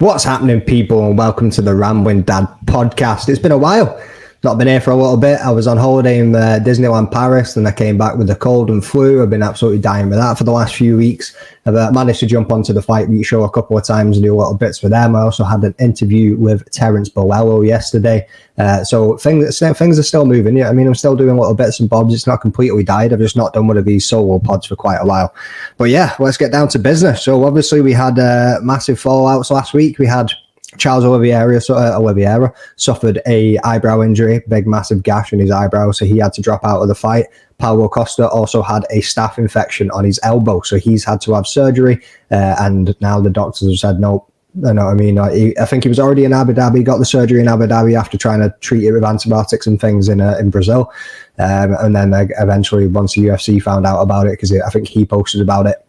What's happening, people, and welcome to the Rambling Dad podcast. It's been a while. Not been here for a little bit. I was on holiday in Disneyland Paris, and I came back with a cold and flu. I've been absolutely dying with that for the last few weeks. I've managed to jump onto the Fight Week show a couple of times and do little bits for them. I also had an interview with Terence Bollello yesterday. So things are still moving. Yeah, I mean, I'm still doing little bits and bobs. It's not completely died. I've just not done one of these solo pods for quite a while. But yeah, let's get down to business. So obviously we had massive fallouts last week. We had Charles Oliveira suffered a eyebrow injury, big massive gash in his eyebrow, so he had to drop out of the fight. Paulo Costa also had a staph infection on his elbow, so he's had to have surgery, and now the doctors have said no. You know what I mean? I think he was already in Abu Dhabi, got the surgery in Abu Dhabi after trying to treat it with antibiotics and things in Brazil, and then eventually once the UFC found out about it, because I think he posted about it,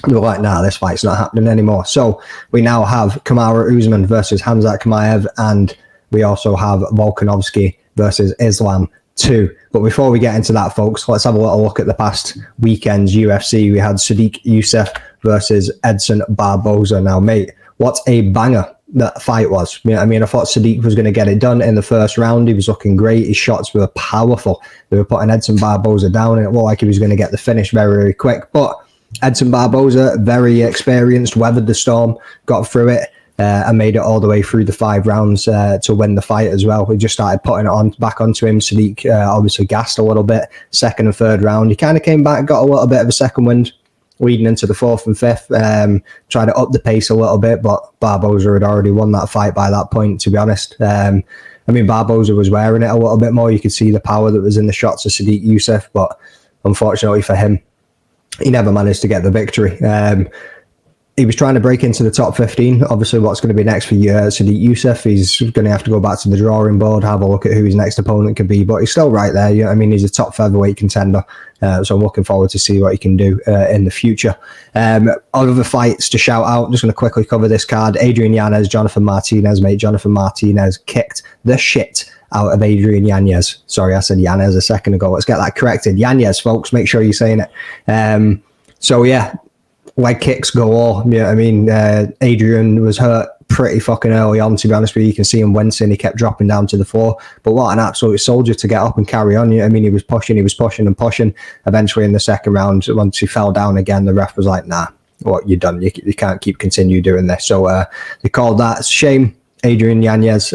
they were like, nah, this fight's not happening anymore. So we now have Kamaru Usman versus Khamzat Chimaev, and we also have Volkanovski versus Islam 2. But before we get into that, folks, let's have a little look at the past weekend's UFC. We had Sodiq Yusuff versus Edson Barboza. Now, mate, what a banger that fight was. You know what I mean? I thought Sodiq was going to get it done in the first round. He was looking great. His shots were powerful. They were putting Edson Barboza down, and it looked like he was going to get the finish very, very quick. But Edson Barboza, very experienced, weathered the storm, got through it, and made it all the way through the 5 rounds to win the fight as well. We just started putting it back onto him. Sodiq obviously gassed a little bit, second and third round. He kind of came back, got a little bit of a second wind leading into the 4th and 5th, tried to up the pace a little bit, but Barboza had already won that fight by that point, to be honest. I mean, Barboza was wearing it a little bit more. You could see the power that was in the shots of Sodiq Yusuff, but unfortunately for him, he never managed to get the victory. He was trying to break into the top 15. Obviously, what's going to be next for Sodiq Yusuff? He's going to have to go back to the drawing board, have a look at who his next opponent could be. But he's still right there. You know what I mean? He's a top featherweight contender. So I'm looking forward to see what he can do in the future. Other fights to shout out. I'm just going to quickly cover this card. Adrian Yanez, Jonathan Martinez. Mate, Jonathan Martinez kicked the shit out of Adrian Yanez. Sorry, I said Yanez a second ago. Let's get that corrected. Yanez, folks. Make sure you're saying it. So, yeah, leg kicks galore. You know what I mean? Adrian was hurt pretty fucking early on, to be honest with you. You can see him wincing. He kept dropping down to the floor. But what an absolute soldier to get up and carry on. You know what I mean? He was pushing and pushing. Eventually, in the second round, once he fell down again, the ref was like, nah, what, you're done. You can't continue doing this. So they called that. It's a shame. Adrian Yanez,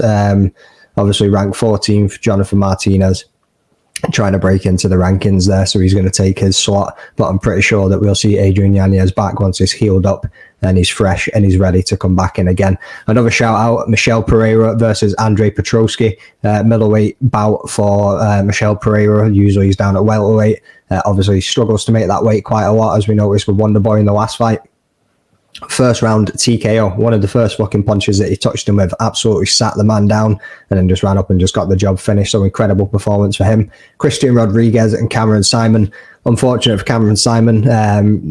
obviously ranked 14th, Jonathan Martinez trying to break into the rankings there, so he's going to take his slot. But I'm pretty sure that we'll see Adrian Yanez back once he's healed up and he's fresh and he's ready to come back in again. Another shout out, Michel Pereira versus Andre Petroski. Middleweight bout for Michel Pereira. Usually he's down at welterweight. Obviously he struggles to make that weight quite a lot, as we noticed with Wonderboy in the last fight. First round TKO, one of the first fucking punches that he touched him with, absolutely sat the man down and then just ran up and just got the job finished. So incredible performance for him. Christian Rodriguez and Cameron Simon. Unfortunate for Cameron Simon,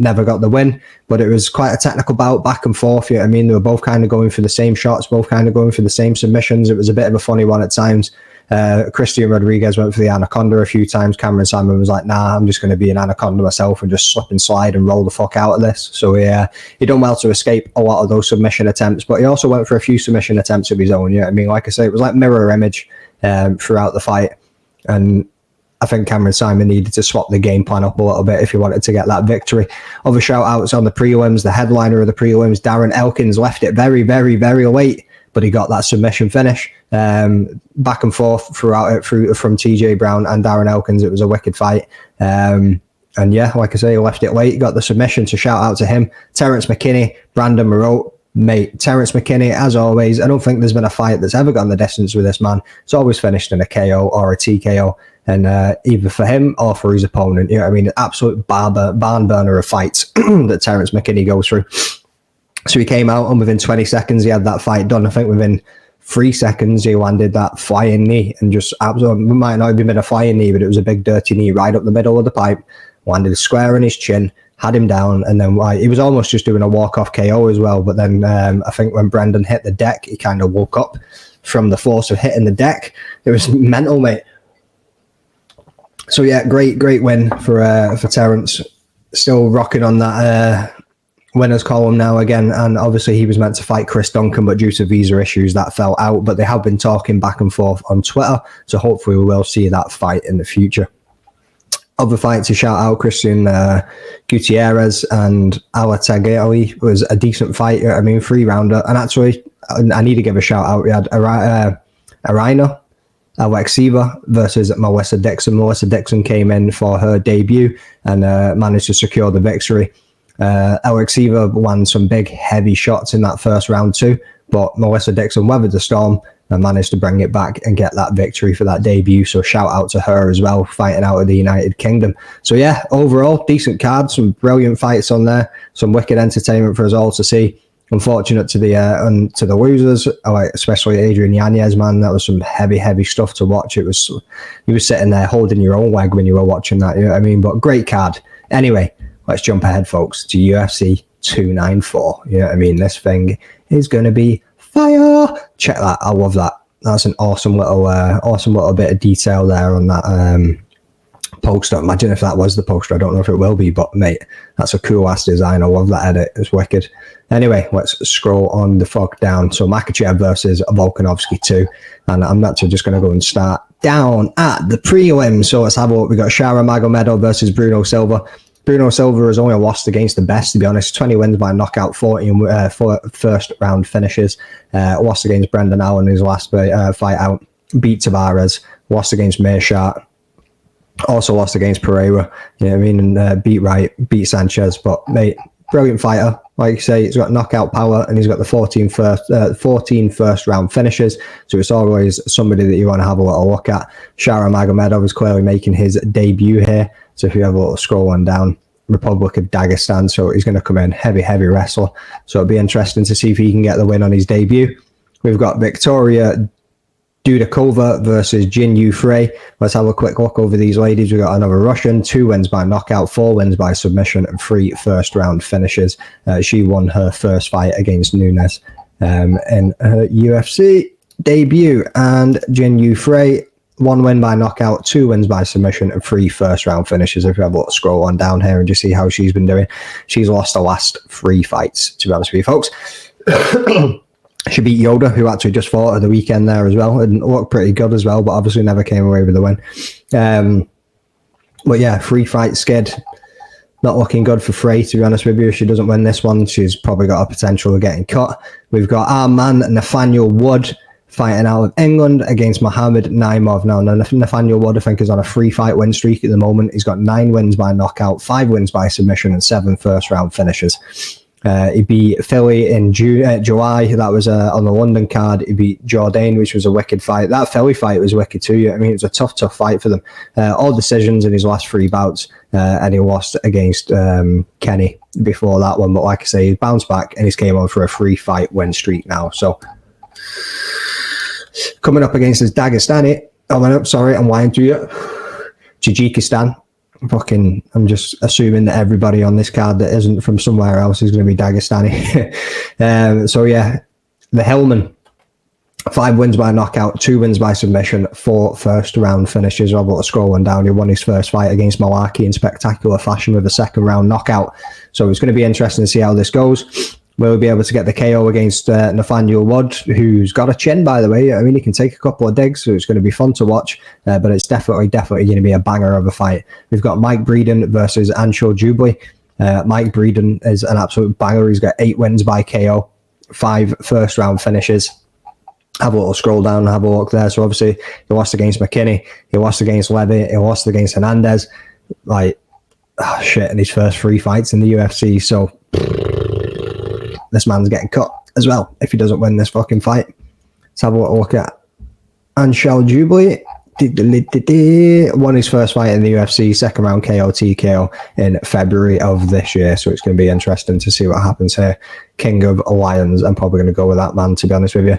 never got the win, but it was quite a technical bout, back and forth. You know what I mean? They were both kind of going for the same shots, both kind of going for the same submissions. It was a bit of a funny one at times. Christian Rodriguez went for the anaconda a few times. Cameron Simon was like, nah, I'm just going to be an anaconda myself and just slip and slide and roll the fuck out of this. So he done well to escape a lot of those submission attempts, but he also went for a few submission attempts of his own. You know what I mean? Like I say, it was like mirror image throughout the fight, and I think Cameron Simon needed to swap the game plan up a little bit if he wanted to get that victory. Other shout outs on the prelims, the headliner of the prelims, Darren Elkins, left it very, very, very late, but he got that submission finish. Back and forth throughout it, from TJ Brown and Darren Elkins. It was a wicked fight. And yeah, like I say, he left it late, got the submission, so shout out to him. Terence McKinney, Brandon Moreau. Mate, Terence McKinney, as always, I don't think there's been a fight that's ever gone the distance with this man. It's always finished in a KO or a TKO, and either for him or for his opponent. You know what I mean? An absolute barn burner of fights that Terence McKinney goes through. So he came out, and within 20 seconds, he had that fight done. I think within 3 seconds, he landed that flying knee, and just absolutely, might not have been a flying knee, but it was a big dirty knee right up the middle of the pipe, landed square in his chin, had him down, and then he was almost just doing a walk-off KO as well. But then I think when Brendan hit the deck, he kind of woke up from the force of hitting the deck. It was mental, mate. So yeah, great win for Terence. Still rocking on that winners column now again, and obviously he was meant to fight Chris Duncan, but due to visa issues that fell out. But they have been talking back and forth on Twitter, so hopefully we will see that fight in the future. Other fights to shout out: Christian Gutierrez and Alategui was a decent fight. I mean, 3-rounder. And actually, I need to give a shout out. We had Arina Alexieva versus Melissa Dixon. Melissa Dixon came in for her debut and managed to secure the victory. Alexieva won some big, heavy shots in that first round too, but Melissa Dixon weathered the storm and managed to bring it back and get that victory for that debut. So shout out to her as well, fighting out of the United Kingdom. So yeah, overall, decent card, some brilliant fights on there, some wicked entertainment for us all to see. Unfortunate to the losers, especially Adrian Yanez, man. That was some heavy stuff to watch. You were sitting there holding your own leg when you were watching that, you know what I mean? But great card. Anyway, let's jump ahead, folks, to UFC 294. You know what I mean? This thing is going to be fire. Check that. I love that. That's an awesome little bit of detail there on that poster. Imagine if that was the poster. I don't know if it will be, but mate, that's a cool ass design. I love that edit. It's wicked. Anyway, let's scroll on the fuck down. So Makhachev versus Volkanovski 2. And I'm actually just going to go and start down at the prelims. So let's have a look. We got Shara Magomedov versus Bruno Silva. Bruno Silva has only lost against the best, to be honest. 20 wins by knockout, 14 first round finishes. Lost against Brendan Allen, his last fight out. Beat Tavares. Lost against Meerschaert. Also lost against Pereira. You know what I mean? And beat Wright, beat Sanchez. But, mate, brilliant fighter. Like you say, he's got knockout power and he's got the 14 first round finishes. So it's always somebody that you want to have a little look at. Shara Magomedov is clearly making his debut here. So if you have a little scroll on down, Republic of Dagestan. So he's going to come in heavy wrestler. So it'll be interesting to see if he can get the win on his debut. We've got Victoria Dudakova versus Jin Yu Frey. Let's have a quick look over these ladies. We've got another Russian, 2 wins by knockout, 4 wins by submission, and 3 first round finishes. She won her first fight against Nunes in her UFC debut. And Jin Yu Frey, 1 win by knockout, 2 wins by submission, and 3 first round finishes. If you have a little scroll on down here and just see how she's been doing. She's lost the last 3 fights, to be honest with you folks. She beat Yoda, who actually just fought at the weekend there as well, and looked pretty good as well, but obviously never came away with the win. But yeah, 3 fight skid. Not looking good for Frey, to be honest with you. If she doesn't win this one, she's probably got a potential of getting cut. We've got our man, Nathaniel Wood, fighting out of England against Mohamed Naimov. Now, Nathaniel Wood, I think, is on a 3-fight win streak at the moment. He's got 9 wins by knockout, 5 wins by submission, and 7 first round finishes. He beat Philly in July. That was on the London card. He beat Jourdain, which was a wicked fight. That Philly fight was wicked too. I mean, it was a tough fight for them. All decisions in his last 3 bouts, and he lost against Kenny before that one. But like I say, he's bounced back and he's came on for a 3-fight win streak now. So coming up against his Dagestani. I'm lying to you. Tajikistan. I'm just assuming that everybody on this card that isn't from somewhere else is going to be Dagestani. So yeah, the Hellman, 5 wins by knockout, 2 wins by submission, 4 first round finishes. I've got to scroll one down. He won his first fight against Malaki in spectacular fashion with a 2nd round knockout. So it's going to be interesting to see how this goes. Will we be able to get the KO against Nathaniel Wood, who's got a chin, by the way? I mean, he can take a couple of digs, so it's going to be fun to watch, but it's definitely going to be a banger of a fight. We've got Mike Breeden versus Anshul Jubli. Mike Breeden is an absolute banger. He's got 8 wins by KO, 5 first round finishes. Have a little scroll down and have a look there. So obviously, he lost against McKinney, he lost against Levy, he lost against Hernandez. In his first 3 fights in the UFC. So this man's getting cut as well if he doesn't win this fucking fight. Let's have a look at Anshul Jubli. Won his first fight in the UFC, 2nd round KO TKO in February of this year. So it's going to be interesting to see what happens here. King of Lions. I'm probably going to go with that man, to be honest with you.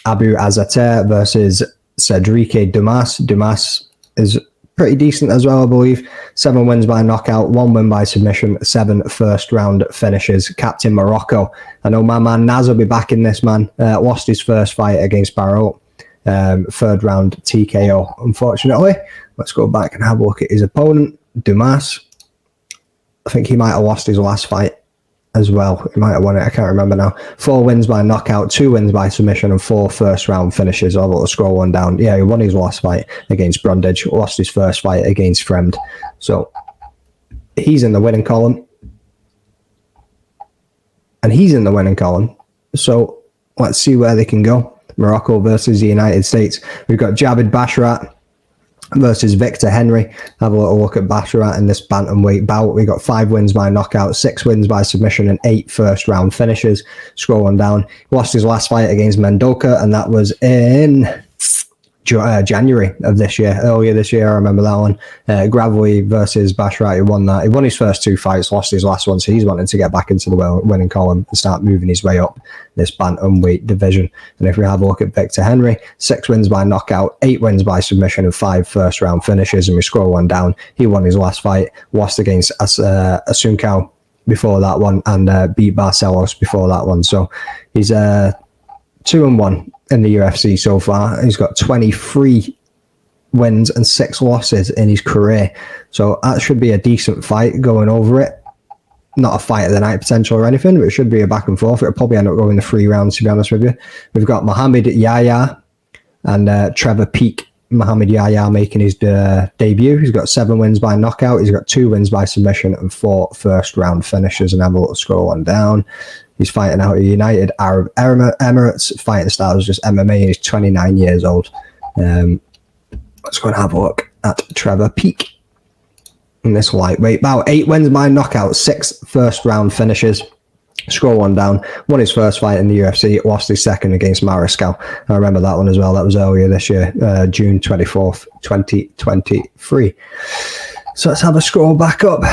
Abu Azater versus Cedric Dumas. Dumas is pretty decent as well, I believe. 7 wins by knockout, 1 win by submission, 7 first round finishes. Captain Morocco. I know my man Naz will be back in this, man. Lost his first fight against Barrow. 3rd round TKO, unfortunately. Let's go back and have a look at his opponent, Dumas. I think he might have lost his last fight as well. He might have won it, I can't remember now. 4 wins by knockout, 2 wins by submission, and 4 first round finishes. I'll scroll one down. Yeah, he won his last fight against Brundage, lost his first fight against Fremd. So he's in the winning column. And he's in the winning column. So let's see where they can go. Morocco versus the United States. We've got Jabid Basharat versus Victor Henry. Have a little look at Basharat in this bantamweight bout. We got 5 wins by knockout, 6 wins by submission, and 8 first round finishes. Scroll on down. He lost his last fight against Mendoka, and that was in January of this year, earlier this year. I remember that one. Gravely versus Basharat, he won that. He won his first 2 fights, lost his last one, so he's wanting to get back into the winning column and start moving his way up this bantamweight division. And if we have a look at Victor Henry, 6 wins by knockout, 8 wins by submission, and 5 first round finishes. And we scroll one down, he won his last fight, lost against Asunkau before that one, and beat Barcelos before that one. So he's 2-1 in the UFC so far. He's got 23 wins and 6 losses in his career. So that should be a decent fight going over it. Not a fight of the night potential or anything, but it should be a back and forth. It'll probably end up going the 3 rounds, to be honest with you. We've got Mohamed Yahya and Trevor Peek. Mohamed Yahya making his debut. He's got 7 wins by knockout. He's got 2 wins by submission and 4 first round finishes. And have a little scroll on down. He's fighting out of United Arab Emirates. Fighting style is just MMA, and he's 29 years old. Let's go and have a look at Trevor Peek in this lightweight bout. 8 wins by knockout, 6 first round finishes. Scroll one down. Won his first fight in the UFC, lost his second against Mariscal. I remember that one as well. That was earlier this year, June 24th, 2023. So let's have a scroll back up.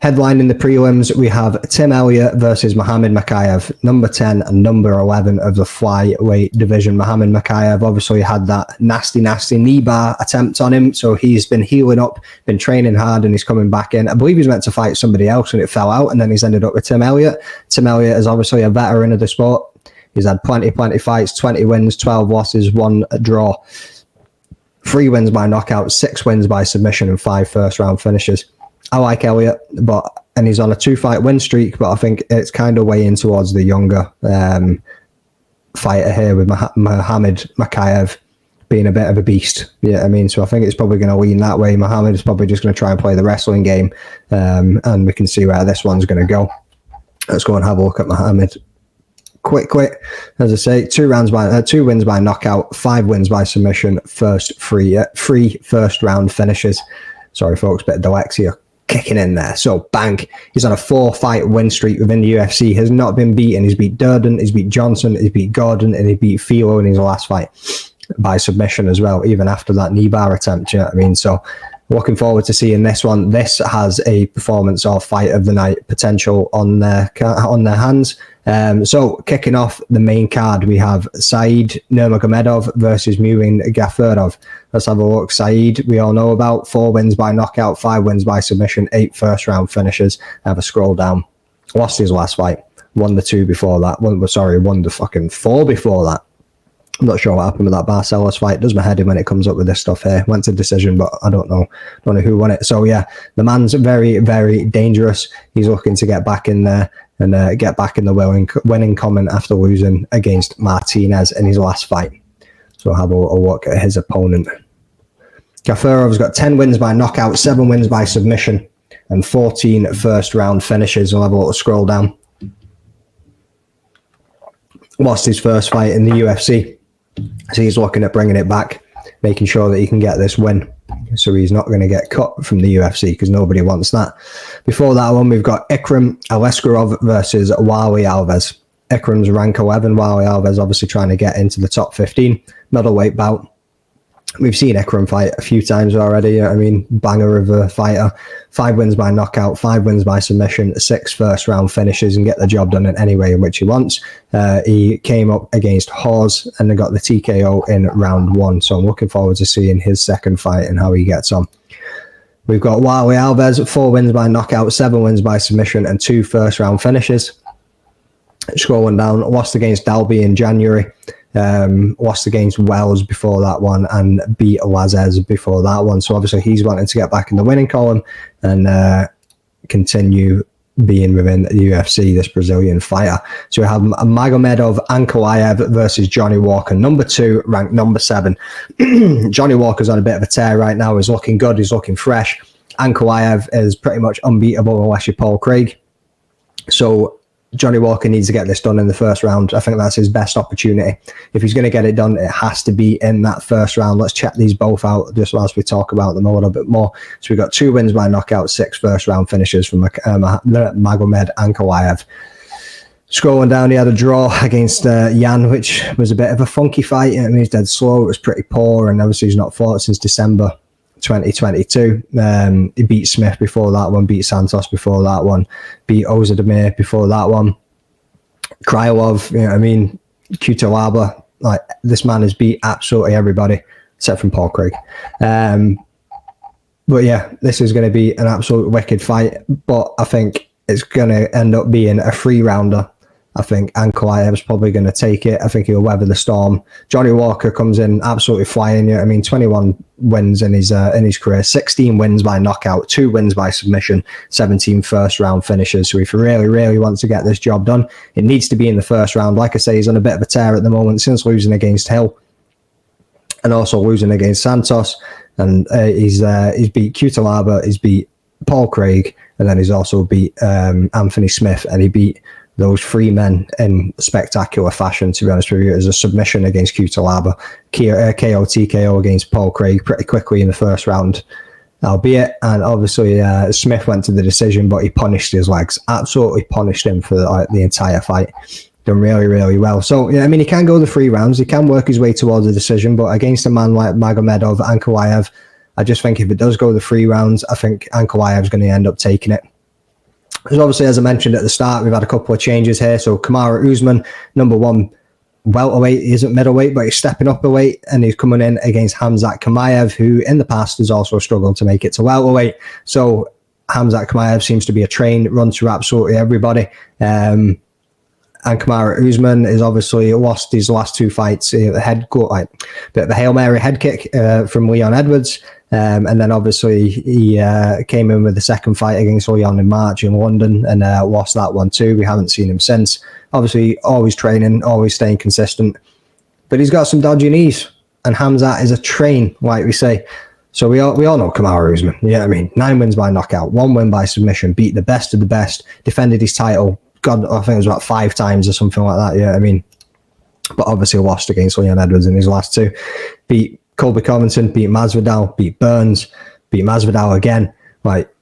Headline in the prelims, we have Tim Elliott versus Mohamed Makayev, number 10 and number 11 of the flyweight division. Mohamed Makayev obviously had that nasty knee bar attempt on him, so he's been healing up, been training hard, and he's coming back in. I believe he's meant to fight somebody else, and it fell out, and then he's ended up with Tim Elliott. Tim Elliott is obviously a veteran of the sport. He's had plenty fights, 20 wins, 12 losses, 1 draw. 3 wins by knockout, 6 wins by submission, and 5 first round finishes. I like Elliott, and he's on a 2-fight win streak, but I think it's kind of weighing towards the younger fighter here with Mohamed Makayev being a bit of a beast. Yeah, I mean, so I think it's probably going to lean that way. Mohamed is probably just going to try and play the wrestling game, and we can see where this one's going to go. Let's go and have a look at Mohamed quickly. As I say, 2 wins by knockout, 5 wins by submission, 3 first round finishes. Sorry, folks, bit of dyslexia kicking in there. So, bang. He's on a 4-fight win streak within the UFC. Has not been beaten. He's beat Durden, he's beat Johnson, he's beat Gordon, and he beat Filo in his last fight by submission as well, even after that knee bar attempt. You know what I mean? So, looking forward to seeing this one. This has a performance or fight of the night potential on their hands. So, kicking off the main card, we have Said Nurmagomedov versus Muin Gafurov. Let's have a look. Said, we all know about, 4 wins by knockout, 5 wins by submission, 8 first round finishes. Have a scroll down. Lost his last fight. Won the 2 before that. Won the fucking 4 before that. I'm not sure what happened with that Barcelos fight. Does my head in when it comes up with this stuff here. Went to decision, but I don't know who won it. So yeah, the man's very, very dangerous. He's looking to get back in there and get back in the winning column after losing against Martinez in his last fight. So have a look at his opponent. Gafurov's got 10 wins by knockout, 7 wins by submission, and 14 first round finishes. We'll have a little scroll down. Lost his first fight in the UFC. So he's looking at bringing it back, making sure that he can get this win. So he's not going to get cut from the UFC because nobody wants that. Before that one, we've got Ikram Aleskarov versus Wally Alves. Ikram's rank 11. Wally Alves obviously trying to get into the top 15. Middleweight bout. We've seen Ikram fight a few times already. You know what I mean? Banger of a fighter. 5 wins by knockout, 5 wins by submission, 6 first round finishes, and get the job done in any way in which he wants. He came up against Hawes and then got the TKO in round 1. So I'm looking forward to seeing his second fight and how he gets on. We've got Wally Alves, 4 wins by knockout, 7 wins by submission, and 2 first round finishes. Scrolling down, lost against Dalby in January. Lost against Wells before that one and beat Lazez before that one. So obviously he's wanting to get back in the winning column and continue being within the UFC, this Brazilian fighter. So we have Magomedov Ankalaev versus Johnny Walker, number 2, ranked number 7. Johnny Walker's on a bit of a tear right now. He's looking good. He's looking fresh. Ankalaev is pretty much unbeatable unless you're Paul Craig. So Johnny Walker needs to get this done in the first round. I think that's his best opportunity. If he's going to get it done, it has to be in that first round. Let's check these both out just whilst we talk about them a little bit more. So we've got 2 wins by knockout, 6 first round finishes from Magomed Ankalaev. Scrolling down, he had a draw against Jan, which was a bit of a funky fight. I mean, he's dead slow. It was pretty poor, and obviously he's not fought since December 2022. He beat Smith before that one, beat Santos before that one, beat Ozdemir before that one. Krylov, you know what I mean, Kutalaba, like this man has beat absolutely everybody except from Paul Craig. But yeah, this is going to be an absolute wicked fight, but I think it's going to end up being a 3-rounder. I think Ankalaev's probably going to take it. I think he'll weather the storm. Johnny Walker comes in absolutely flying. I mean, 21 wins in his career, 16 wins by knockout, 2 wins by submission, 17 first round finishes. So if he really, really wants to get this job done, it needs to be in the first round. Like I say, he's on a bit of a tear at the moment since losing against Hill and also losing against Santos. And he's beat Kutalaba, he's beat Paul Craig, and then he's also beat Anthony Smith, and he beat those 3 men in spectacular fashion, to be honest with you. It was a submission against Kutalaba, KO TKO against Paul Craig pretty quickly in the first round, albeit. And obviously Smith went to the decision, but he punished his legs, absolutely punished him for the entire fight. Done really, really well. So, yeah, I mean, he can go the 3 rounds. He can work his way towards a decision, but against a man like Magomedov Ankalaev, I just think if it does go the 3 rounds, I think Ankalaev's going to end up taking it. Because obviously, as I mentioned at the start, we've had a couple of changes here. So Kamaru Usman, number 1 welterweight, he isn't middleweight, but he's stepping up a weight, and he's coming in against Khamzat Chimaev, who in the past has also struggled to make it to welterweight. So Khamzat Chimaev seems to be a train, runs through absolutely everybody. And Kamaru Usman has obviously lost his last 2 fights. The Hail Mary head kick from Leon Edwards. And then obviously he came in with the second fight against Leon in March in London and lost that one too. We haven't seen him since. Obviously, always training, always staying consistent. But he's got some dodgy knees. And Khamzat is a train, like we say. So we all know Kamaru Usman. You know what I mean? 9 wins by knockout, 1 win by submission, beat the best of the best, defended his title. God, I think it was about 5 times or something like that. Yeah, I mean, but obviously lost against Leon Edwards in his last 2. Beat Colby Covington, beat Masvidal, beat Burns, beat Masvidal again. Like,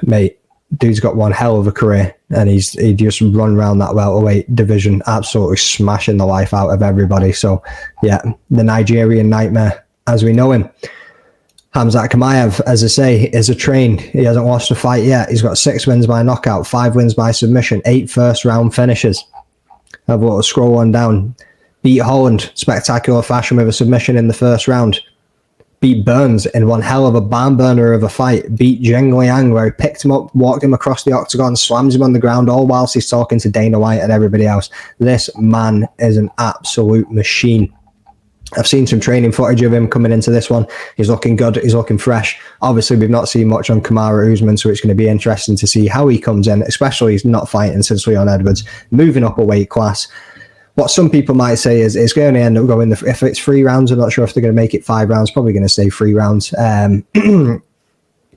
mate, dude's got one hell of a career, and he just run around that welterweight division, absolutely smashing the life out of everybody. So, yeah, the Nigerian nightmare as we know him. Khamzat Chimaev, as I say, is a train. He hasn't lost a fight yet. He's got 6 wins by knockout, 5 wins by submission, 8 first round finishes. Have a little scroll on down. Beat Holland, spectacular fashion with a submission in the first round. Beat Burns in one hell of a barn burner of a fight. Beat Zheng Liang, where he picked him up, walked him across the octagon, slams him on the ground, all whilst he's talking to Dana White and everybody else. This man is an absolute machine. I've seen some training footage of him coming into this one. He's looking good. He's looking fresh. Obviously, we've not seen much on Kamaru Usman, so it's going to be interesting to see how he comes in, especially he's not fighting since Leon Edwards, moving up a weight class. What some people might say is it's going to end up going, if it's 3 rounds, I'm not sure if they're going to make it 5 rounds, probably going to stay 3 rounds. Can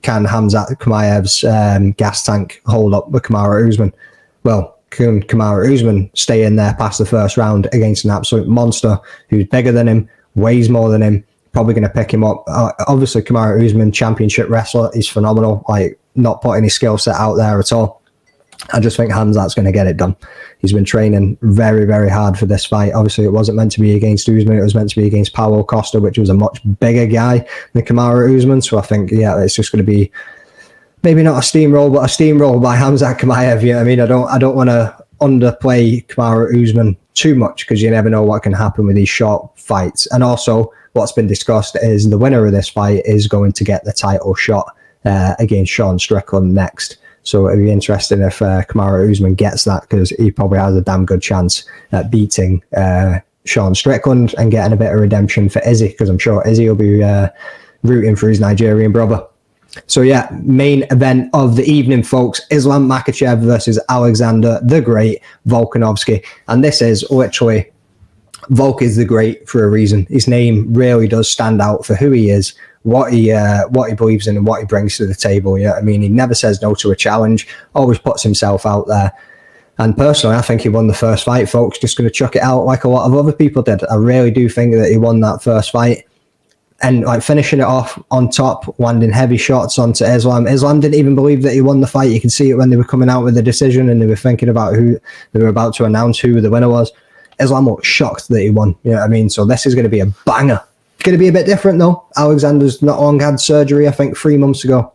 Khamzat Chimaev's gas tank hold up with Kamaru Usman? Well, can Kamaru Usman stay in there past the first round against an absolute monster who's bigger than him, weighs more than him, probably going to pick him up? Obviously, Kamaru Usman, championship wrestler, is phenomenal, like not putting his skill set out there at all. I just think Khamzat's going to get it done. He's been training very, very hard for this fight. Obviously, it wasn't meant to be against Usman. It was meant to be against Paulo Costa, which was a much bigger guy than Kamaru Usman. So I think, yeah, it's just going to be maybe not a steamroll, but a steamroll by Khamzat Chimaev. You know what I mean? I don't want to underplay Kamaru Usman too much, because you never know what can happen with these short fights. And also, what's been discussed is the winner of this fight is going to get the title shot against Sean Strickland next. So it'd be interesting if Kamaru Usman gets that, because he probably has a damn good chance at beating Sean Strickland and getting a bit of redemption for Izzy, because I'm sure Izzy will be rooting for his Nigerian brother. So yeah, main event of the evening, folks. Islam Makhachev versus Alexander the Great Volkanovski. And this is literally, Volk is the Great for a reason. His name really does stand out for who he is, what he believes in and what he brings to the table. Yeah, I mean, he never says no to a challenge, always puts himself out there. And personally, I think he won the first fight, folks. Just going to chuck it out like a lot of other people did. I really do think that he won that first fight. And like finishing it off on top, landing heavy shots onto Islam. Islam didn't even believe that he won the fight. You can see it when they were coming out with the decision and they were thinking about who they were about to announce who the winner was. Islam was shocked that he won. You know what I mean? So this is going to be a banger. It's going to be a bit different though. Alexander's not long had surgery, I think 3 months ago.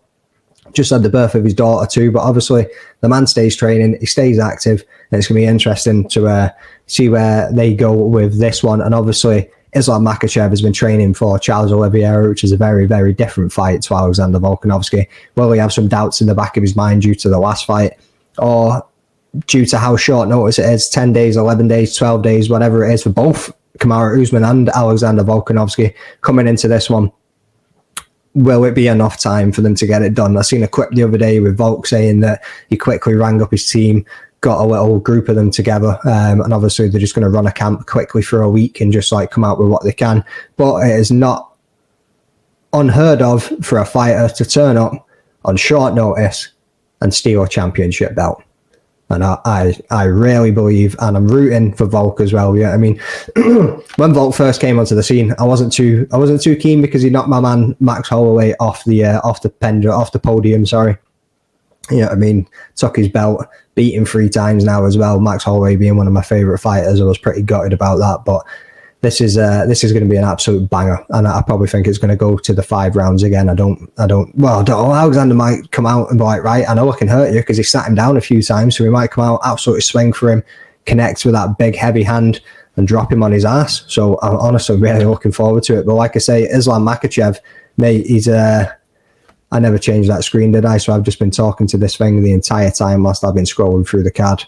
Just had the birth of his daughter too. But obviously the man stays training, he stays active, and it's going to be interesting to see where they go with this one. And obviously Islam Makhachev has been training for Charles Oliveira, which is a very, very different fight to Alexander Volkanovski. Will he have some doubts in the back of his mind due to the last fight, or due to how short notice it is, 10 days, 11 days, 12 days, whatever it is for both Kamaru Usman and Alexander Volkanovski coming into this one? Will it be enough time for them to get it done? I seen a clip the other day with Volk saying that he quickly rang up his team, got a little group of them together, and obviously they're just going to run a camp quickly for a week and just like come out with what they can. But it is not unheard of for a fighter to turn up on short notice and steal a championship belt. And I really believe, and I'm rooting for Volk as well. Yeah, I mean, when Volk first came onto the scene, I wasn't too keen because he knocked my man Max Holloway off the podium. Sorry. You know what I mean? Took his belt, beat him 3 times now as well. Max Holloway being one of my favourite fighters, I was pretty gutted about that. But this is going to be an absolute banger, and I probably think it's going to go to the 5 rounds again. I don't. Alexander might come out and be like, right, I know I can hurt you, because he sat him down a few times, so he might come out, absolutely swing for him, connect with that big heavy hand, and drop him on his ass. So I'm honestly really looking forward to it. But like I say, Islam Makhachev, mate, he's I never changed that screen, did I? So I've just been talking to this thing the entire time whilst I've been scrolling through the card.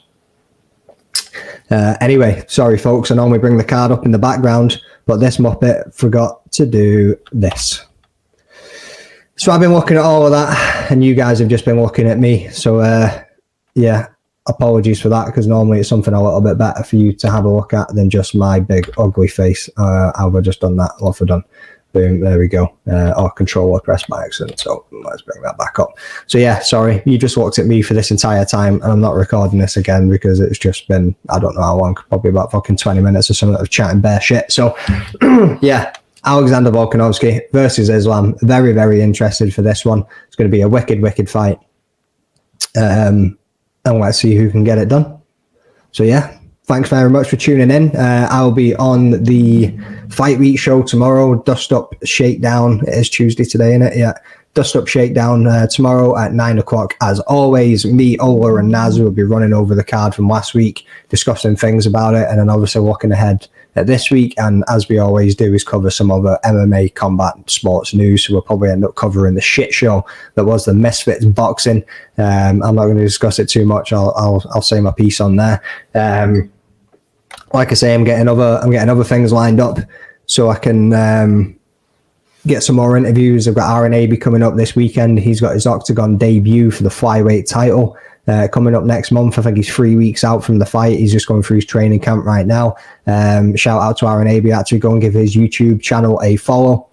Anyway, sorry folks, I normally bring the card up in the background, but this Muppet forgot to do this. So I've been looking at all of that, and you guys have just been looking at me. So yeah, apologies for that, because normally it's something a little bit better for you to have a look at than just my big ugly face. Have I just done that? What have I done? Boom, there we go. Controller pressed by accident, so let's bring that back up. So yeah, sorry, you just looked at me for this entire time, and I'm not recording this again because it's just been, I don't know how long, probably about fucking 20 minutes or something of chatting bare shit. So yeah, Alexander Volkanovski versus Islam. Very, very interested for this one. It's going to be a wicked fight. And let's see who can get it done. So yeah, thanks very much for tuning in. I'll be on the Fight Week show tomorrow. Dust Up Shakedown. It is Tuesday today, isn't it? Yeah. Dust Up Shakedown tomorrow at 9 o'clock. As always, me, Ola, and Naz will be running over the card from last week, discussing things about it, and then obviously looking ahead at this week. And as we always do, is cover some other MMA combat sports news. So we'll probably end up covering the shit show that was the Misfits boxing. I'm not going to discuss it too much. I'll say my piece on there. Like I say, I'm getting other things lined up so I can get some more interviews. I've got Aaron Abbey coming up this weekend. He's got his Octagon debut for the flyweight title coming up next month. I think he's 3 weeks out from the fight. He's just going through his training camp right now. Shout out to Aaron Abbey. Actually, go and give his YouTube channel a follow.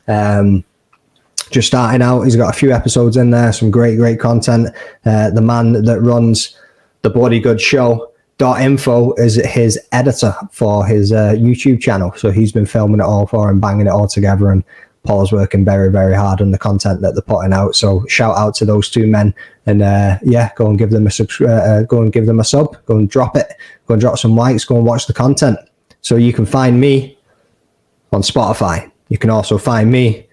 Just starting out, he's got a few episodes in there, some great content. The man that runs the Bloody Good Show .info is his editor for his YouTube channel, so he's been filming it all for him, banging it all together, and Paul's working very, very hard on the content that they're putting out. So shout out to those two men, and yeah, go and give them a go and give them a sub, go and drop it, go and drop some likes, go and watch the content. So you can find me on Spotify. You can also find me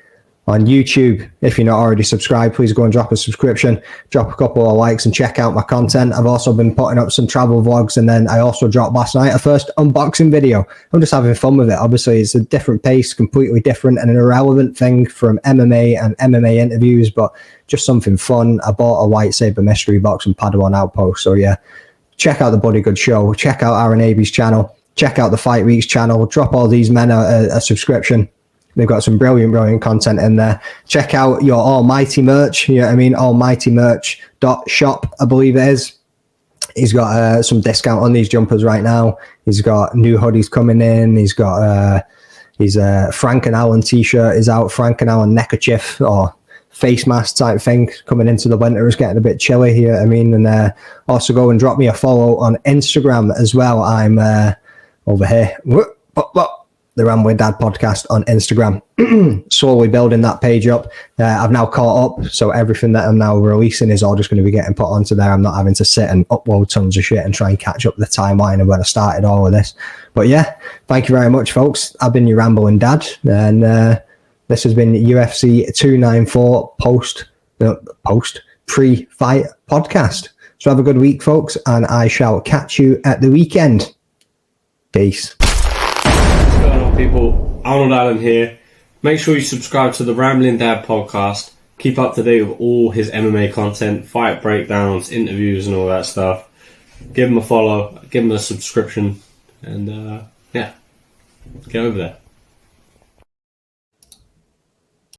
on YouTube. If you're not already subscribed, please go and drop a subscription, drop a couple of likes, and check out my content. I've also been putting up some travel vlogs, and then I also dropped last night a first unboxing video. I'm just having fun with it. Obviously, it's a different pace, completely different, and an irrelevant thing from MMA and MMA interviews, but just something fun. I bought a lightsaber mystery box and Padawan Outpost. So yeah, check out the Bloody Good Show, check out Aaron Abbey's channel, check out the Fight Week's channel, drop all these men a subscription. They've got some brilliant content in there. Check out your Almighty merch. You know what I mean? almightymerch.shop, I believe it is. He's got some discount on these jumpers right now. He's got new hoodies coming in. He's got his Frank and Alan t-shirt is out. Frank and Alan neckerchief or face mask type thing coming into the winter. It's getting a bit chilly here. I mean, and also go and drop me a follow on Instagram as well. I'm over here. The Rambling Dad podcast on Instagram. Slowly building that page up. I've now caught up, so everything that I'm now releasing is all just going to be getting put onto there. I'm not having to sit and upload tons of shit and try and catch up the timeline of when I started all of this. But yeah, thank you very much, folks. I've been your Rambling Dad, and this has been UFC 294 pre-fight podcast. So have a good week, folks, and I shall catch you at the weekend. Peace. What's going on, people? Arnold Allen here. Make sure you subscribe to the Rambling Dad podcast. Keep up to date with all his MMA content, fight breakdowns, interviews, and all that stuff. Give him a follow, give him a subscription, and yeah, get over there.